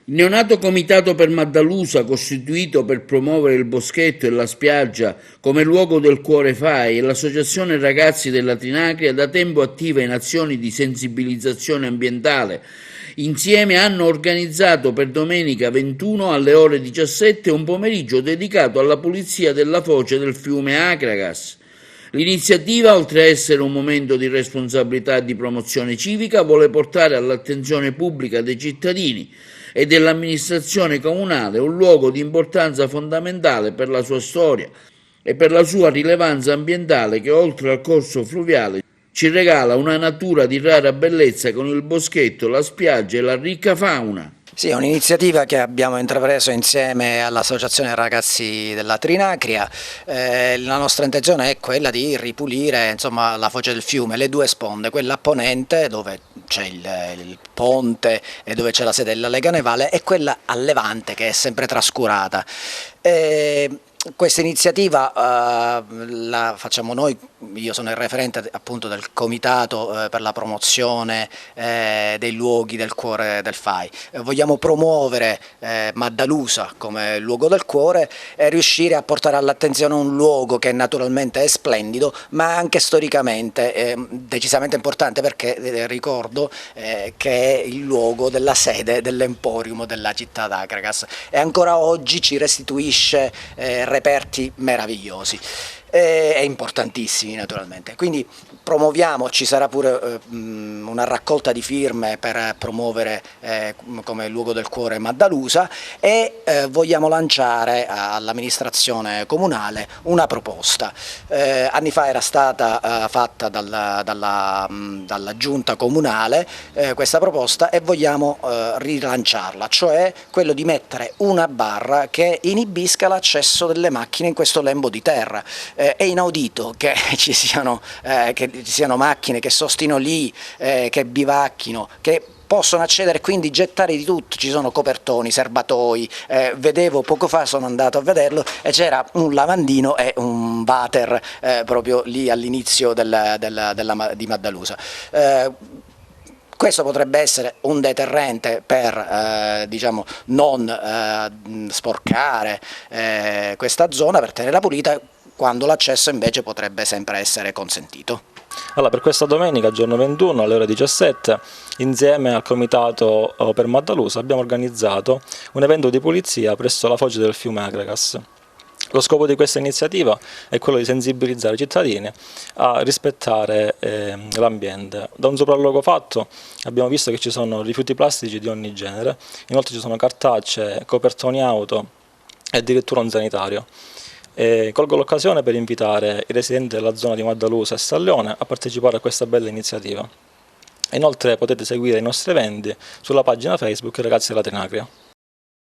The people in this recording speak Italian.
Il neonato comitato per Maddalusa, costituito per promuovere il boschetto e la spiaggia come luogo del cuore FAI, e l'associazione Ragazzi della Trinacria, da tempo attiva in azioni di sensibilizzazione ambientale, insieme hanno organizzato per domenica 21 alle ore 17 un pomeriggio dedicato alla pulizia della foce del fiume Akragas. L'iniziativa, oltre a essere un momento di responsabilità e di promozione civica, vuole portare all'attenzione pubblica dei cittadini e dell'amministrazione comunale un luogo di importanza fondamentale per la sua storia e per la sua rilevanza ambientale, che oltre al corso fluviale ci regala una natura di rara bellezza con il boschetto, la spiaggia e la ricca fauna. Sì, è un'iniziativa che abbiamo intrapreso insieme all'Associazione Ragazzi della Trinacria. La nostra intenzione è quella di ripulire, insomma, la foce del fiume, le due sponde, quella a ponente dove c'è il ponte e dove c'è la sede della Lega Navale, e quella a levante che è sempre trascurata. Questa iniziativa la facciamo noi, io sono il referente appunto del comitato per la promozione dei luoghi del cuore del FAI. Vogliamo promuovere Maddalusa come luogo del cuore e riuscire a portare all'attenzione un luogo che naturalmente è splendido, ma anche storicamente decisamente importante, perché ricordo che è il luogo della sede dell'Emporium della città d'Akragas e ancora oggi ci restituisce reperti meravigliosi e importantissimi naturalmente. Quindi promuoviamo, ci sarà pure una raccolta di firme per promuovere come luogo del cuore Maddalusa, e vogliamo lanciare all'amministrazione comunale una proposta. Anni fa era stata fatta dalla giunta comunale questa proposta, e vogliamo rilanciarla, cioè quello di mettere una barra che inibisca l'accesso delle macchine in questo lembo di terra. È inaudito che ci siano macchine che sostino lì, che bivacchino, che possono accedere, quindi gettare di tutto. Ci sono copertoni, serbatoi, vedevo poco fa, sono andato a vederlo, e c'era un lavandino e un water proprio lì all'inizio di Maddalusa. Questo potrebbe essere un deterrente per diciamo, non sporcare questa zona, per tenerla pulita, quando l'accesso invece potrebbe sempre essere consentito. Allora, per questa domenica, giorno 21, alle ore 17, insieme al Comitato per Maddalusa abbiamo organizzato un evento di pulizia presso la foce del fiume Akragas. Lo scopo di questa iniziativa è quello di sensibilizzare i cittadini a rispettare l'ambiente. Da un sopralluogo fatto abbiamo visto che ci sono rifiuti plastici di ogni genere, inoltre ci sono cartacee, copertoni auto e addirittura un sanitario. Colgo l'occasione per invitare i residenti della zona di Maddalusa e Stalleone a partecipare a questa bella iniziativa. Inoltre potete seguire i nostri eventi sulla pagina Facebook Ragazzi della Trinacria.